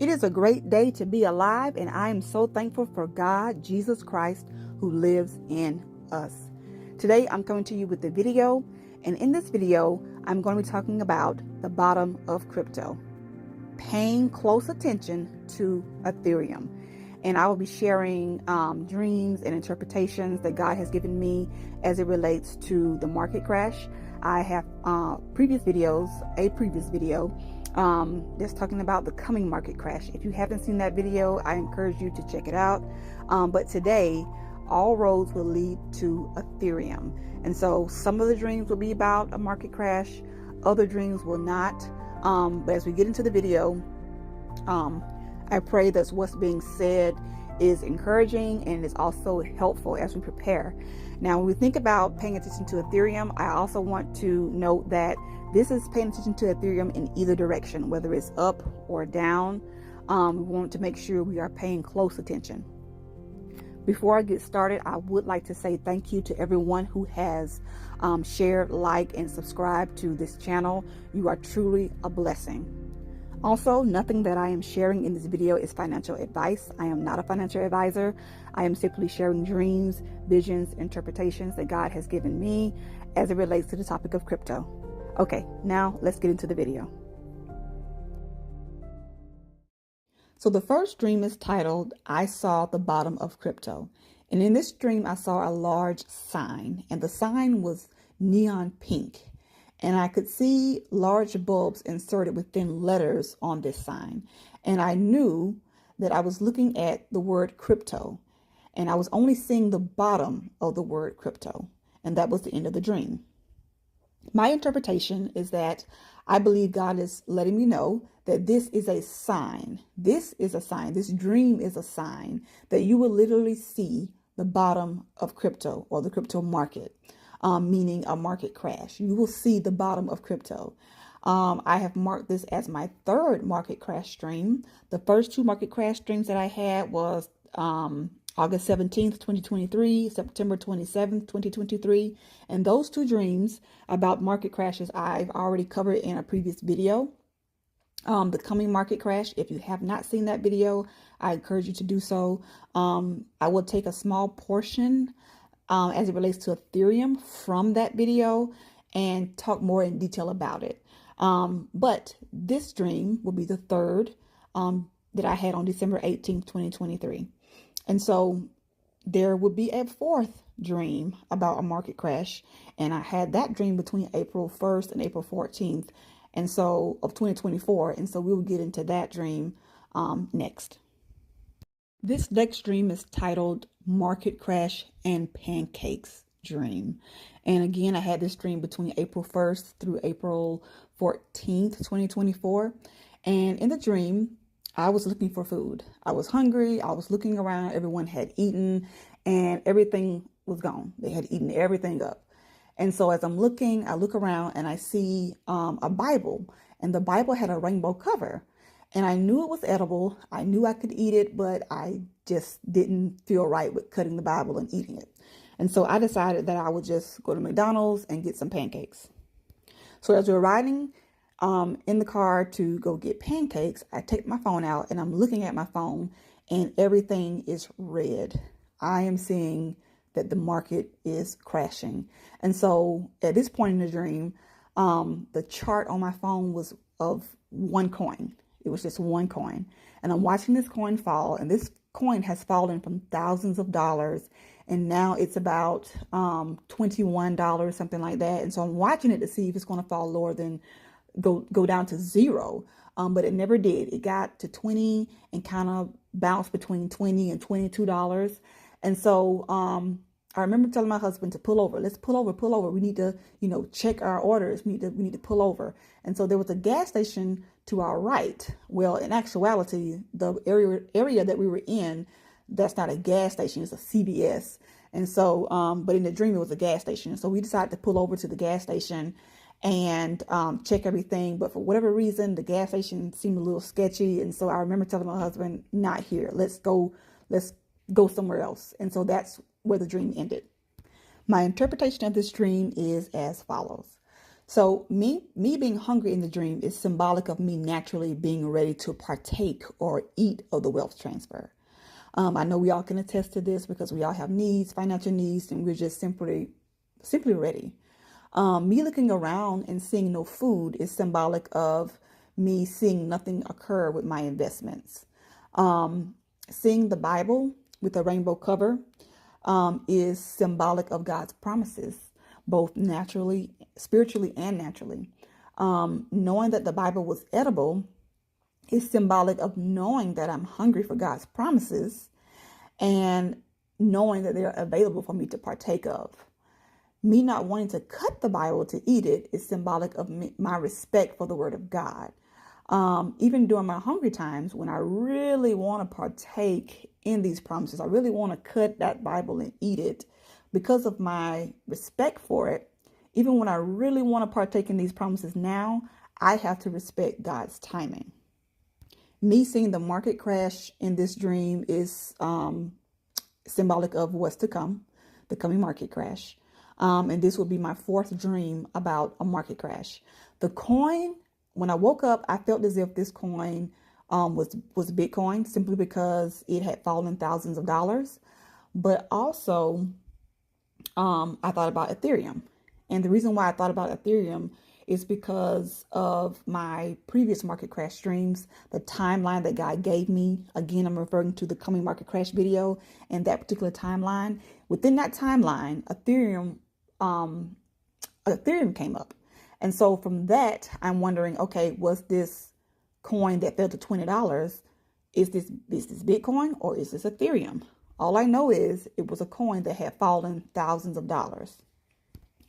It is a great day to be alive, and I am so thankful for God, Jesus Christ, who lives in us. Today, I'm coming to you with a video, and in this video, I'm going to be talking about the bottom of crypto, paying close attention to Ethereum. And I will be sharing dreams and interpretations that God has given me as it relates to the market crash. I have a previous video that's talking about the coming market crash. If you haven't seen that video, I encourage you to check it out. But today, all roads will lead to Ethereum. And so some of the dreams will be about a market crash, other dreams will not. But as we get into the video, I pray that what's being said is encouraging and is also helpful as we prepare. Now, when we think about paying attention to Ethereum, I also want to note that this is paying attention to Ethereum in either direction, whether it's up or down. We want to make sure we are paying close attention. Before I get started, I would like to say thank you to everyone who has shared, liked, and subscribed to this channel. You are truly a blessing. Also, nothing that I am sharing in this video is financial advice. I am not a financial advisor. I am simply sharing dreams, visions, interpretations that God has given me as it relates to the topic of crypto. Okay, now let's get into the video. So the first dream is titled, I Saw the Bottom of Crypto. And in this dream, I saw a large sign, and the sign was neon pink. And I could see large bulbs inserted within letters on this sign. And I knew that I was looking at the word crypto, and I was only seeing the bottom of the word crypto. And that was the end of the dream. My interpretation is that I believe God is letting me know that this is a sign. This is a sign. This dream is a sign that you will literally see the bottom of crypto or the crypto market. Meaning a market crash. You will see the bottom of crypto. I have marked this as my third market crash dream. The first two market crash dreams that I had was August 17th, 2023, September 27th, 2023. And those two dreams about market crashes I've already covered in a previous video. The coming market crash, if you have not seen that video, I encourage you to do so. I will take a small portion as it relates to Ethereum from that video and talk more in detail about it. But this dream will be the third that I had on December 18th, 2023. And so there would be a fourth dream about a market crash. And I had that dream between April 1st and April 14th. And so of 2024. And so we will get into that dream next. This next dream is titled Market Crash and Pancakes Dream. And again, I had this dream between April 1st through April 14th, 2024. And in the dream, I was looking for food. I was hungry. I was looking around. Everyone had eaten and everything was gone. They had eaten everything up. And so as I'm looking, I look around and I see a Bible, and the Bible had a rainbow cover. And I knew it was edible. I knew I could eat it, but I just didn't feel right with cutting the Bible and eating it. And so I decided that I would just go to McDonald's and get some pancakes. So as we're riding in the car to go get pancakes, I take my phone out and I'm looking at my phone and everything is red. I am seeing that the market is crashing. And so at this point in the dream, the chart on my phone was of one coin. It was just one coin. And I'm watching this coin fall, and this coin has fallen from thousands of dollars. And now it's about $21, something like that. And so I'm watching it to see if it's going to fall lower than go down to zero. But it never did. It got to 20 and kind of bounced between 20 and $22. And so I remember telling my husband to pull over. Let's pull over. We need to, check our orders. We need to pull over. And so there was a gas station to our right. Well, in actuality, the area that we were in, that's not a gas station. It's a CVS. And so, but in the dream, it was a gas station. So we decided to pull over to the gas station and check everything. But for whatever reason, the gas station seemed a little sketchy. And so I remember telling my husband, not here. Let's go somewhere else. And so that's where the dream ended. My interpretation of this dream is as follows. So me being hungry in the dream is symbolic of me naturally being ready to partake or eat of the wealth transfer. I know we all can attest to this because we all have needs, financial needs, and we're just simply ready. Me looking around and seeing no food is symbolic of me seeing nothing occur with my investments. Seeing the Bible with a rainbow cover is symbolic of God's promises, both naturally, spiritually, and naturally. Knowing that the Bible was edible is symbolic of knowing that I'm hungry for God's promises and knowing that they're available for me to partake of. Me not wanting to cut the Bible to eat it is symbolic of my respect for the Word of God. Even during my hungry times, when I really want to partake in these promises, I really want to cut that Bible and eat it because of my respect for it. Even when I really want to partake in these promises now, I have to respect God's timing. Me seeing the market crash in this dream is symbolic of what's to come, the coming market crash. And this will be my fourth dream about a market crash. The coin, when I woke up, I felt as if this coin was Bitcoin simply because it had fallen thousands of dollars. But also, I thought about Ethereum. And the reason why I thought about Ethereum is because of my previous market crash streams, the timeline that God gave me. Again, I'm referring to the coming market crash video and that particular timeline. Within that timeline, Ethereum came up. And so from that, I'm wondering, okay, was this coin that fell to $20, is this Bitcoin or is this Ethereum? All I know is it was a coin that had fallen thousands of dollars.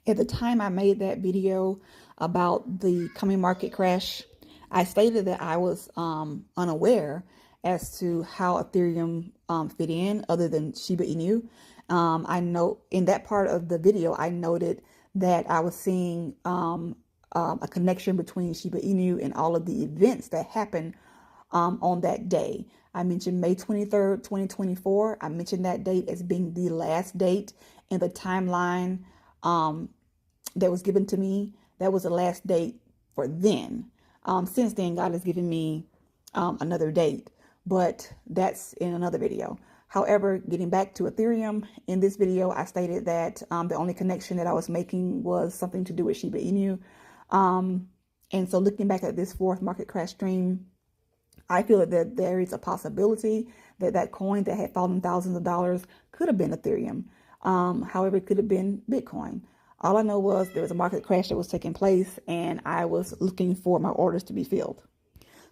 At the time I made that video about the coming market crash, I stated that I was unaware as to how Ethereum fit in other than Shiba Inu. I know in that part of the video, I noted that I was seeing a connection between Shiba Inu and all of the events that happened on that day. I mentioned May 23rd, 2024. I mentioned that date as being the last date in the timeline that was given to me. That was the last date for then. Since then, God has given me another date, but that's in another video. However, getting back to Ethereum, in this video, I stated that the only connection that I was making was something to do with Shiba Inu. And so looking back at this fourth market crash stream, I feel that there is a possibility that that coin that had fallen thousands of dollars could have been Ethereum. However, it could have been Bitcoin. All I know was there was a market crash that was taking place and I was looking for my orders to be filled.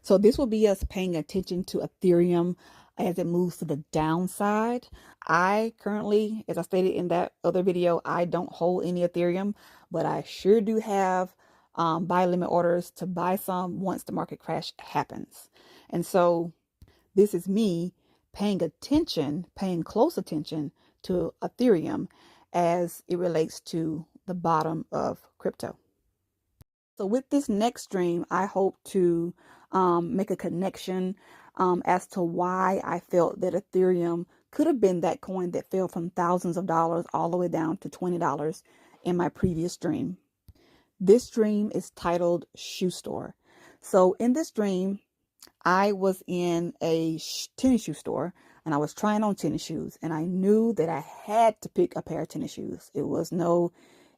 So this will be us paying attention to Ethereum as it moves to the downside. I currently, as I stated in that other video, I don't hold any Ethereum, but I sure do have buy limit orders to buy some once the market crash happens. And so this is me paying close attention to Ethereum as it relates to the bottom of crypto. So with this next stream, I hope to make a connection as to why I felt that Ethereum could have been that coin that fell from thousands of dollars all the way down to $20 in my previous stream. This stream is titled Shoe Store. So in this stream, I was in a tennis shoe store and I was trying on tennis shoes and I knew that I had to pick a pair of tennis shoes. It was no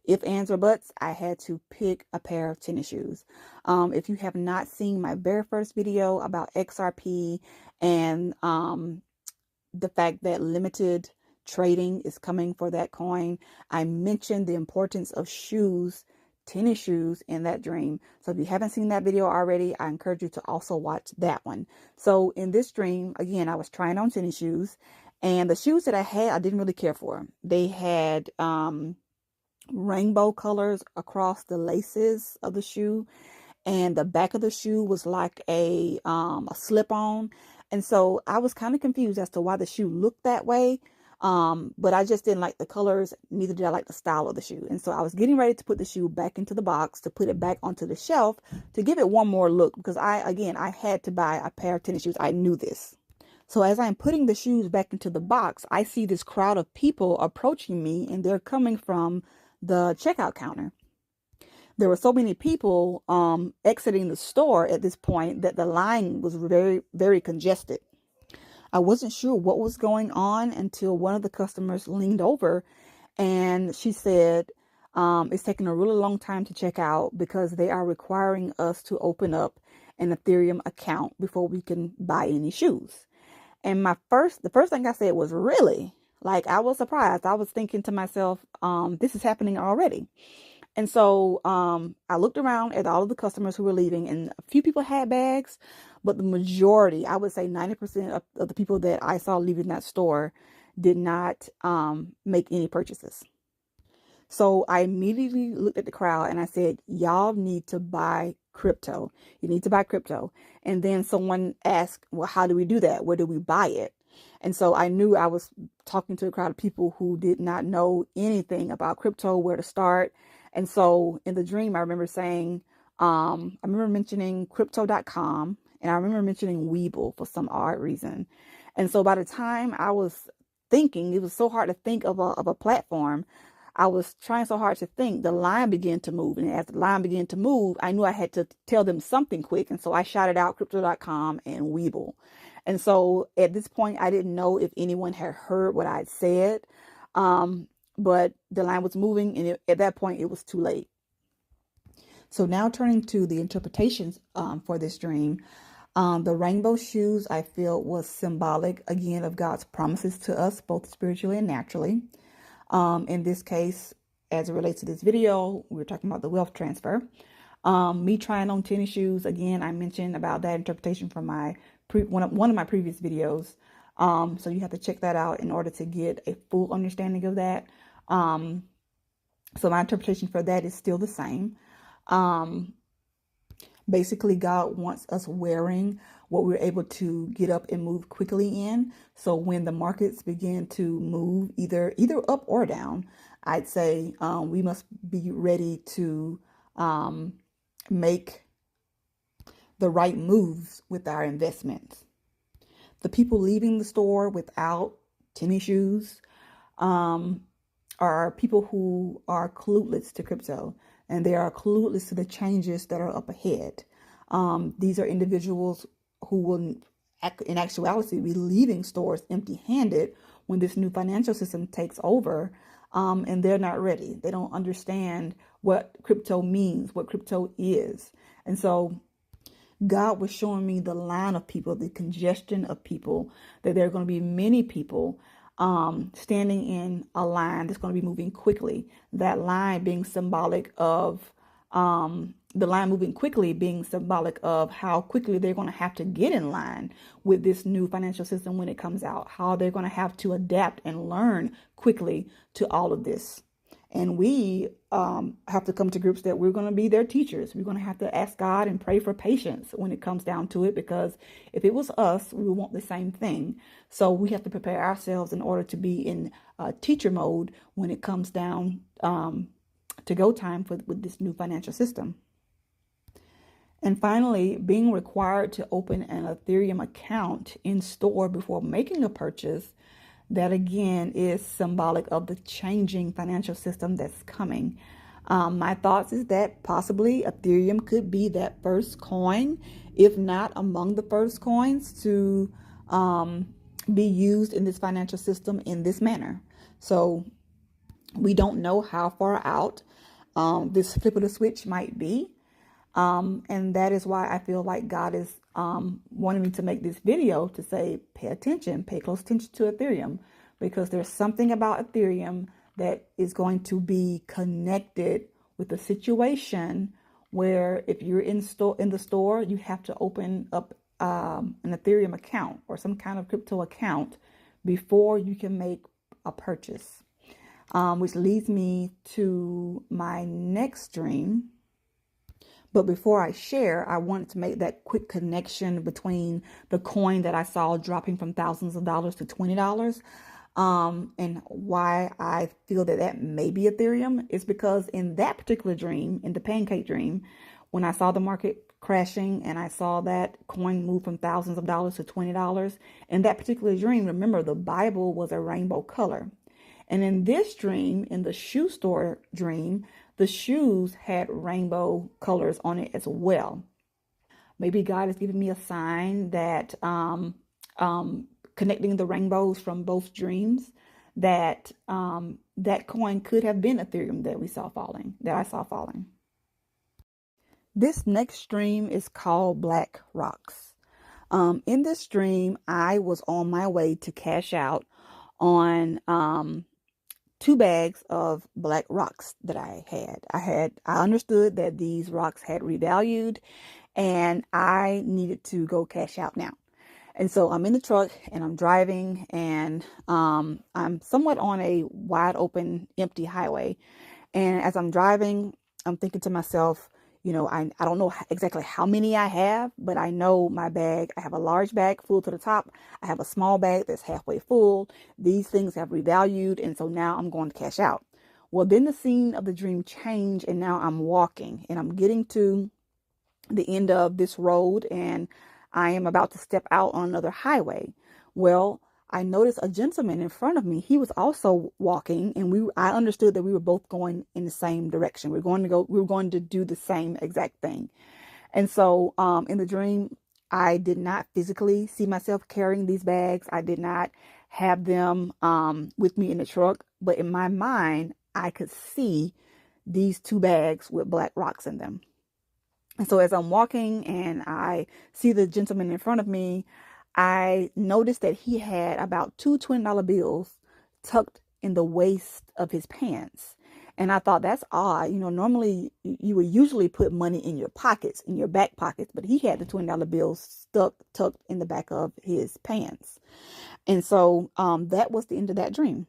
if, ands, or buts. I had to pick a pair of tennis shoes. If you have not seen my very first video about XRP and the fact that limited trading is coming for that coin, I mentioned the importance of shoes, tennis shoes, in that dream. So if you haven't seen that video already, I encourage you to also watch that one. So in this dream, again, I was trying on tennis shoes and the shoes that I had, I didn't really care for. They had rainbow colors across the laces of the shoe, and the back of the shoe was like a slip-on. And so I was kind of confused as to why the shoe looked that way. But I just didn't like the colors. Neither did I like the style of the shoe. And so I was getting ready to put the shoe back into the box, to put it back onto the shelf, to give it one more look, because I had to buy a pair of tennis shoes. I knew this. So as I'm putting the shoes back into the box, I see this crowd of people approaching me, and they're coming from the checkout counter. There were so many people exiting the store at this point that the line was very, very congested. I wasn't sure what was going on until one of the customers leaned over and she said, it's taking a really long time to check out because they are requiring us to open up an Ethereum account before we can buy any shoes. And the first thing I said was, really? Like, I was surprised. I was thinking to myself, this is happening already. And so I looked around at all of the customers who were leaving, and a few people had bags, but the majority, I would say 90% of the people that I saw leaving that store did not make any purchases. So I immediately looked at the crowd and I said, y'all need to buy crypto. You need to buy crypto. And then someone asked, well, how do we do that? Where do we buy it? And so I knew I was talking to a crowd of people who did not know anything about crypto, where to start. And so in the dream, I remember saying, I remember mentioning crypto.com, and I remember mentioning Webull for some odd reason. And so by the time I was thinking, it was so hard to think of a platform. I was trying so hard to think, the line began to move. And as the line began to move, I knew I had to tell them something quick. And so I shouted out crypto.com and Webull. And so at this point, I didn't know if anyone had heard what I'd said. But the line was moving, and at that point, it was too late. So now turning to the interpretations for this dream, the rainbow shoes I feel was symbolic, again, of God's promises to us, both spiritually and naturally. In this case, as it relates to this video, we're talking about the wealth transfer. Me trying on tennis shoes, again, I mentioned about that interpretation from my one of my previous videos. So you have to check that out in order to get a full understanding of that. So my interpretation for that is still the same. Basically, God wants us wearing what we're able to get up and move quickly in. So when the markets begin to move either up or down, I'd say we must be ready to make the right moves with our investments. The people leaving the store without tennis shoes are people who are clueless to crypto, and they are clueless to the changes that are up ahead. These are individuals who will, in actuality, be leaving stores empty-handed when this new financial system takes over, and they're not ready. They don't understand what crypto means, what crypto is. And so God was showing me the line of people, the congestion of people, that there are going to be many people standing in a line that's going to be moving quickly. That line being symbolic of the line moving quickly being symbolic of how quickly they're going to have to get in line with this new financial system when it comes out, how they're going to have to adapt and learn quickly to all of this. And we have to come to grips that we're going to be their teachers. We're going to have to ask God and pray for patience when it comes down to it, because if it was us, we would want the same thing. So we have to prepare ourselves in order to be in teacher mode when it comes down to go time with this new financial system. And finally, being required to open an Ethereum account in store before making a purchase, that again is symbolic of the changing financial system that's coming. My thoughts is that possibly Ethereum could be that first coin, if not among the first coins to be used in this financial system in this manner. So we don't know how far out this flip of the switch might be. And that is why I feel like God is wanting me to make this video to say, pay attention, pay close attention to Ethereum, because there's something about Ethereum that is going to be connected with the situation where if you're in the store, you have to open up an Ethereum account or some kind of crypto account before you can make a purchase, which leads me to my next dream. But before I share, I wanted to make that quick connection between the coin that I saw dropping from thousands of dollars to $20. And why I feel that may be Ethereum is because in that particular dream, in the pancake dream, when I saw the market crashing and I saw that coin move from thousands of dollars to $20, in that particular dream, remember, the Bible was a rainbow color. And in this dream, in the shoe store dream, The shoes had rainbow colors on it as well. Maybe God has given me a sign that connecting the rainbows from both dreams, that that coin could have been Ethereum that we saw falling, that I saw falling. This next stream is called Black Rocks. In this stream, I was on my way to cash out on 2 bags of black rocks that I had. I understood that these rocks had revalued and I needed to go cash out now. And so I'm in the truck and I'm driving and I'm somewhat on a wide open, empty highway. And as I'm driving, I'm thinking to myself, I don't know exactly how many I have, but I know my bag. I have a large bag full to the top. I have a small bag that's halfway full. These things have revalued. And so now I'm going to cash out. Well, then the scene of the dream changed and now I'm walking and I'm getting to the end of this road and I am about to step out on another highway. Well, I noticed a gentleman in front of me. He was also walking and I understood that we were both going in the same direction. We were going to do the same exact thing. And so in the dream, I did not physically see myself carrying these bags. I did not have them with me in the truck, but in my mind, I could see these 2 bags with black rocks in them. And so as I'm walking and I see the gentleman in front of me, I noticed that he had about 2 $20 bills tucked in the waist of his pants. And I thought that's odd. Normally you would usually put money in your pockets, in your back pockets, but he had the $20 bills tucked in the back of his pants. And so that was the end of that dream.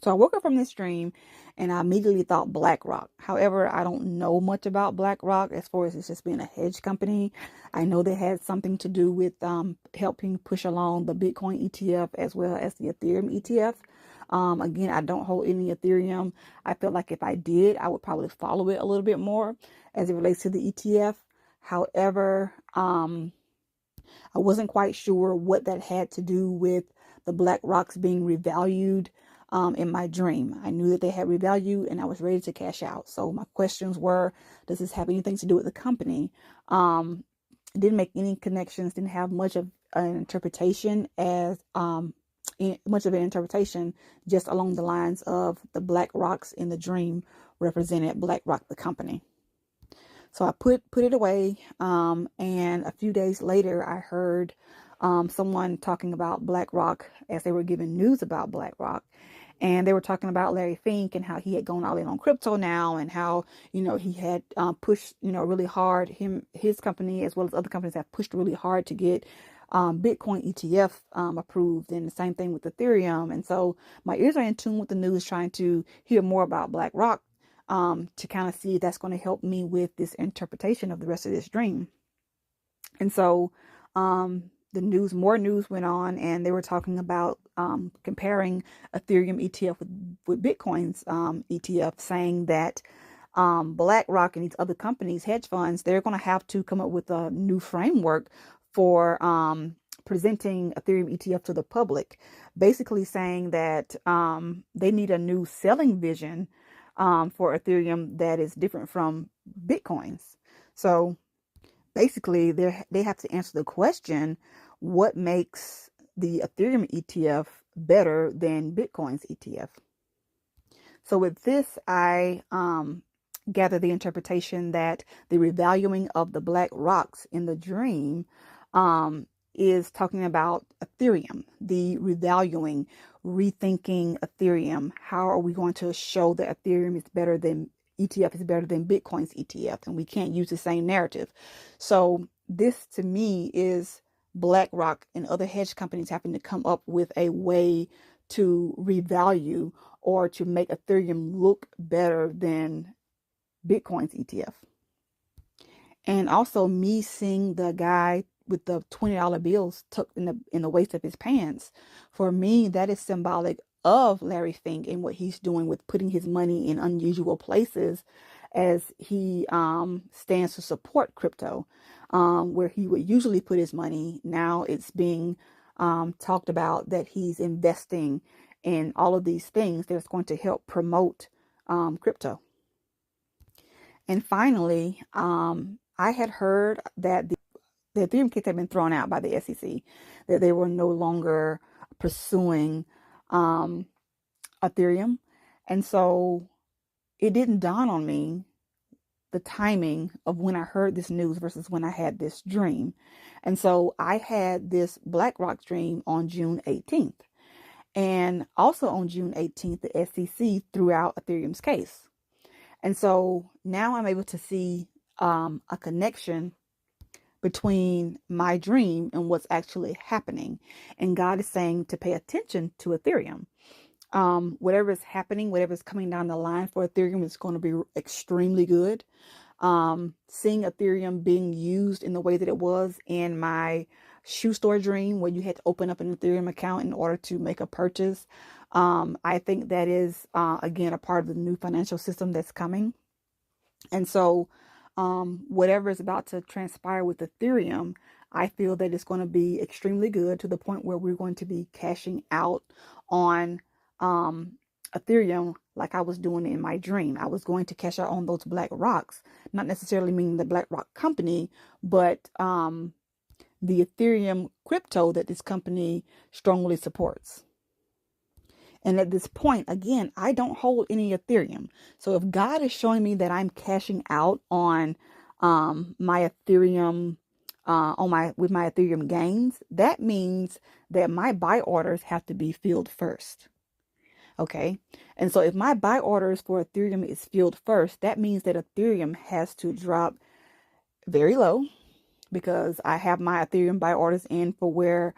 So I woke up from this dream and I immediately thought BlackRock. However, I don't know much about BlackRock as far as it's just being a hedge company. I know they had something to do with helping push along the Bitcoin ETF as well as the Ethereum ETF. Again, I don't hold any Ethereum. I feel like if I did, I would probably follow it a little bit more as it relates to the ETF. However, I wasn't quite sure what that had to do with the Black Rocks being revalued in my dream. I knew that they had revalued and I was ready to cash out. So my questions were, does this have anything to do with the company? Didn't make any connections, didn't have much of an interpretation just along the lines of the Black Rocks in the dream represented BlackRock, the company. So I put it away, and a few days later, I heard someone talking about BlackRock as they were giving news about BlackRock. And they were talking about Larry Fink and how he had gone all in on crypto now and how, he had pushed, really hard. His company, as well as other companies, have pushed really hard to get Bitcoin ETF approved, and the same thing with Ethereum. And so my ears are in tune with the news, trying to hear more about BlackRock to kind of see if that's going to help me with this interpretation of the rest of this dream. And so more news went on, and they were talking about comparing Ethereum ETF with Bitcoin's ETF, saying that BlackRock and these other companies, hedge funds, they're going to have to come up with a new framework for presenting Ethereum ETF to the public, basically saying that they need a new selling vision for Ethereum that is different from Bitcoin's. So basically, they have to answer the question, what makes the Ethereum ETF better than Bitcoin's ETF? So with this, I gather the interpretation that the revaluing of the black rocks in the dream is talking about Ethereum, the revaluing, rethinking Ethereum. How are we going to show that Ethereum is better than ETF is better than Bitcoin's ETF, and we can't use the same narrative. So this to me is BlackRock and other hedge companies having to come up with a way to revalue or to make Ethereum look better than Bitcoin's ETF. And also me seeing the guy with the $20 bills tucked in the waist of his pants. For me, that is symbolic of Larry Fink and what he's doing with putting his money in unusual places as he stands to support crypto, where he would usually put his money. Now it's being talked about that he's investing in all of these things that's going to help promote crypto. And finally, I had heard that the Ethereum case had been thrown out by the SEC, that they were no longer pursuing Ethereum. And so it didn't dawn on me the timing of when I heard this news versus when I had this dream. And so I had this BlackRock dream on June 18th. And also on June 18th, the SEC threw out Ethereum's case. And so now I'm able to see a connection between my dream and what's actually happening. And God is saying to pay attention to Ethereum. Whatever is happening, whatever is coming down the line for Ethereum is going to be extremely good. Seeing Ethereum being used in the way that it was in my shoe store dream, where you had to open up an Ethereum account in order to make a purchase. I think that is, again, a part of the new financial system that's coming. And so, whatever is about to transpire with Ethereum, I feel that it's going to be extremely good, to the point where we're going to be cashing out on Ethereum like I was doing in my dream. I was going to cash out on those black rocks, not necessarily meaning the BlackRock company, but the Ethereum crypto that this company strongly supports. And at this point, again, I don't hold any Ethereum. So if God is showing me that I'm cashing out on my Ethereum, with my Ethereum gains, that means that my buy orders have to be filled first. Okay. And so if my buy orders for Ethereum is filled first, that means that Ethereum has to drop very low, because I have my Ethereum buy orders in for where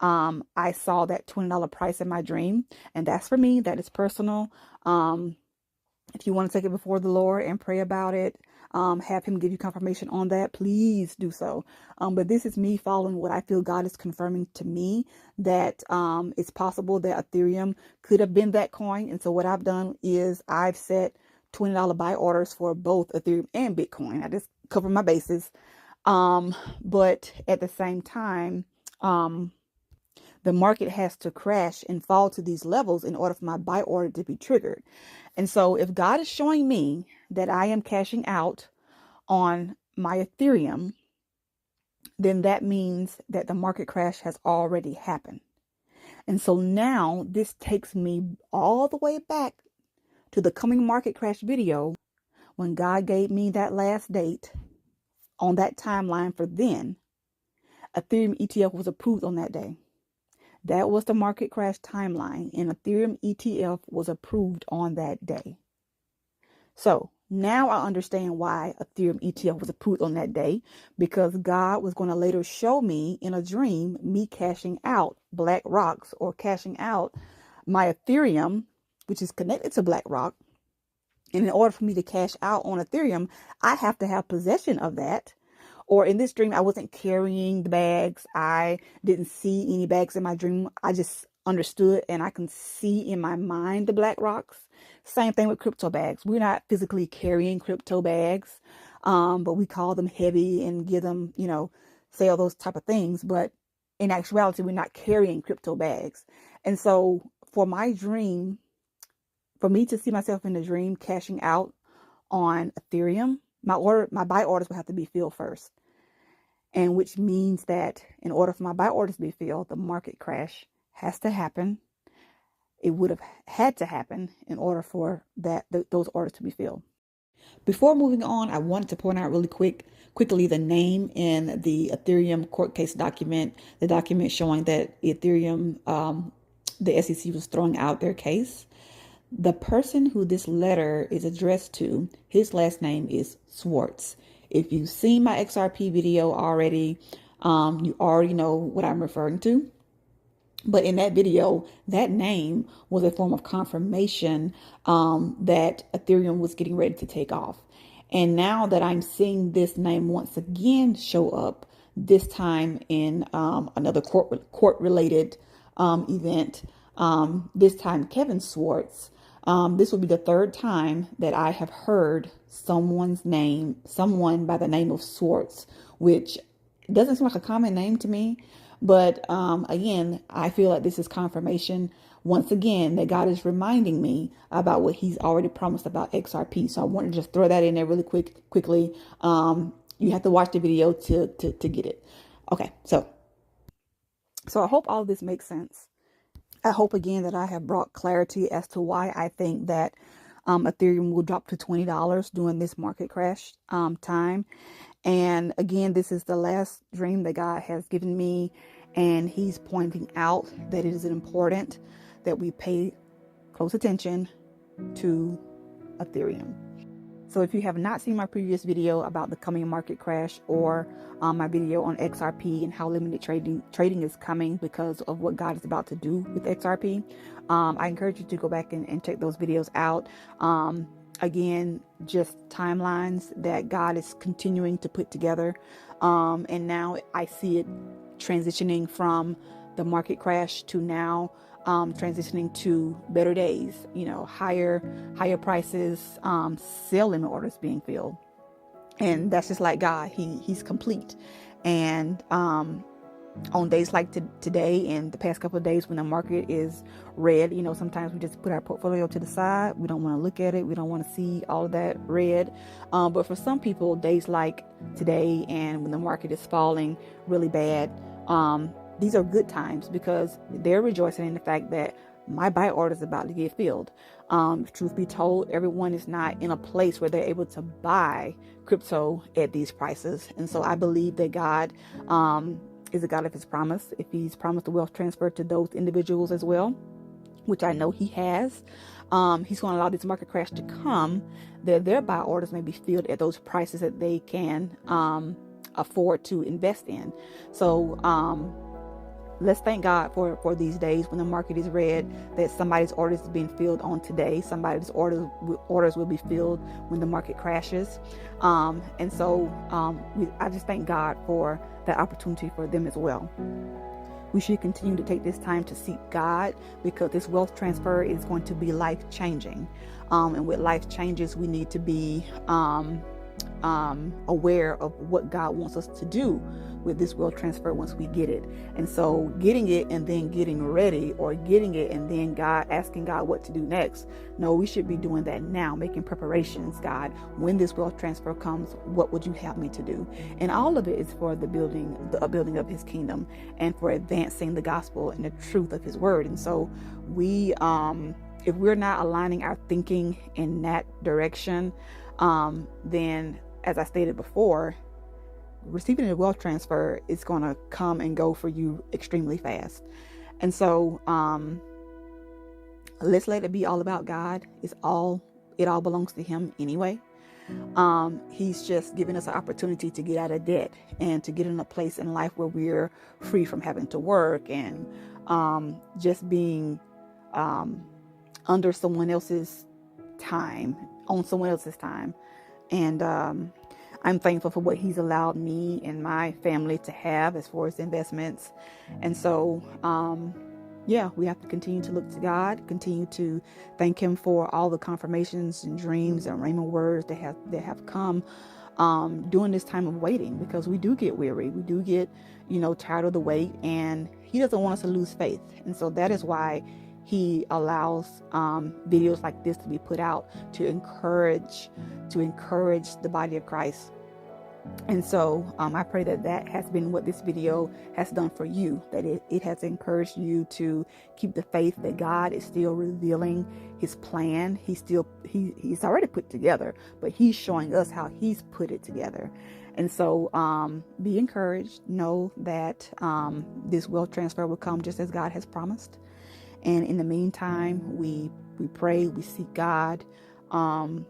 I saw that $20 price in my dream. And that's for me. That is personal. If you want to take it before the Lord and pray about it, have him give you confirmation on that, please do so. But this is me following what I feel God is confirming to me, that it's possible that Ethereum could have been that coin. And so what I've done is I've set $20 buy orders for both Ethereum and Bitcoin. I just cover my bases. But at the same time, the market has to crash and fall to these levels in order for my buy order to be triggered. And so if God is showing me that I am cashing out on my Ethereum, then that means that the market crash has already happened. And so now this takes me all the way back to the coming market crash video, when God gave me that last date on that timeline for then. Ethereum ETF was approved on that day. That was the market crash timeline, and Ethereum ETF was approved on that day. So now I understand why Ethereum ETF was approved on that day, because God was going to later show me in a dream me cashing out Black Rocks, or cashing out my Ethereum, which is connected to BlackRock. And in order for me to cash out on Ethereum, I have to have possession of that. Or in this dream, I wasn't carrying the bags. I didn't see any bags in my dream. I just understood, and I can see in my mind the black rocks. Same thing with crypto bags. We're not physically carrying crypto bags, but we call them heavy and give them, say all those type of things. But in actuality, we're not carrying crypto bags. And so for my dream, for me to see myself in the dream cashing out on Ethereum, my buy orders will have to be filled first. And which means that in order for my buy orders to be filled, the market crash has to happen. It would have had to happen in order for those orders to be filled. Before moving on, I wanted to point out really quickly the name in the Ethereum court case document, the document showing that Ethereum, the SEC was throwing out their case. The person who this letter is addressed to, his last name is Swartz. If you've seen my XRP video already, you already know what I'm referring to. But in that video, that name was a form of confirmation that Ethereum was getting ready to take off. And now that I'm seeing this name once again show up, this time in another court-related event, this time Kevin Swartz, this will be the third time that I have heard someone by the name of Swartz, which doesn't seem like a common name to me. But again, I feel like this is confirmation once again, that God is reminding me about what he's already promised about XRP. So I want to just throw that in there really quickly. You have to watch the video to get it. Okay, so I hope all of this makes sense. I hope again that I have brought clarity as to why I think that Ethereum will drop to $20 during this market crash time. And again, this is the last dream that God has given me, and he's pointing out that it is important that we pay close attention to Ethereum. So if you have not seen my previous video about the coming market crash, or my video on XRP and how limited trading is coming because of what God is about to do with XRP, I encourage you to go back and check those videos out. Again, just timelines that God is continuing to put together. And now I see it transitioning from the market crash to now transitioning to better days, higher prices, sell limit orders being filled. And that's just like God. He's complete. And on days like today and the past couple of days when the market is red, sometimes we just put our portfolio to the side. We don't want to look at it. We don't want to see all of that red. But for some people, days like today and when the market is falling really bad, these are good times because they're rejoicing in the fact that my buy order is about to get filled. Truth be told, everyone is not in a place where they're able to buy crypto at these prices. And so I believe that God is a God of his promise. If he's promised the wealth transfer to those individuals as well, which I know he has, he's going to allow this market crash to come, that their buy orders may be filled at those prices that they can afford to invest in. So let's thank God for these days when the market is red, that somebody's orders is being filled on today. Somebody's orders will be filled when the market crashes. And so I just thank God for that opportunity for them as well. We should continue to take this time to seek God, because this wealth transfer is going to be life changing. And with life changes, we need to be aware of what God wants us to do with this wealth transfer once we get it. And so getting it and then getting ready, or getting it and then asking God what to do next. No, we should be doing that now, making preparations. God, when this wealth transfer comes, what would you have me to do? And all of it is for the building of his kingdom, and for advancing the gospel and the truth of his word. And so we, if we're not aligning our thinking in that direction, then, as I stated before, receiving a wealth transfer is going to come and go for you extremely fast. And so let's let it be all about God. It all belongs to him anyway. He's just given us an opportunity to get out of debt and to get in a place in life where we're free from having to work and just being under someone else's time, on someone else's time. And I'm thankful for what he's allowed me and my family to have as far as investments. And so, we have to continue to look to God, continue to thank him for all the confirmations and dreams and rhema words that have come during this time of waiting, because we do get weary. We do get, tired of the wait, and he doesn't want us to lose faith. And so that is why he allows videos like this to be put out to encourage the body of Christ. And so I pray that has been what this video has done for you, that it has encouraged you to keep the faith that God is still revealing his plan. He's already put together, but he's showing us how he's put it together. And so be encouraged. Know that this wealth transfer will come just as God has promised. And in the meantime, we pray, we seek God, and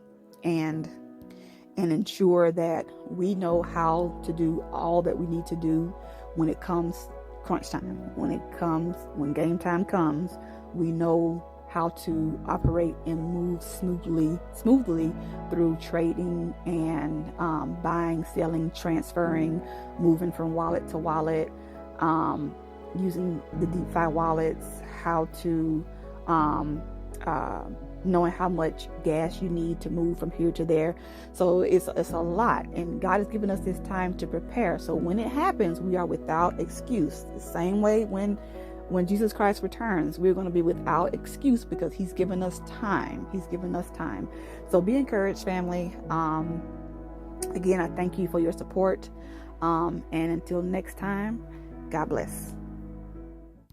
ensure that we know how to do all that we need to do when it comes crunch time. When game time comes, we know how to operate and move smoothly through trading and buying, selling, transferring, moving from wallet to wallet, using the DeFi wallets, how to knowing how much gas you need to move from here to there. So it's a lot, and God has given us this time to prepare. So when it happens, we are without excuse. The same way when when Jesus Christ returns, we're going to be without excuse because he's given us time. He's given us time. So be encouraged, family. Again, I thank you for your support. And until next time, God bless.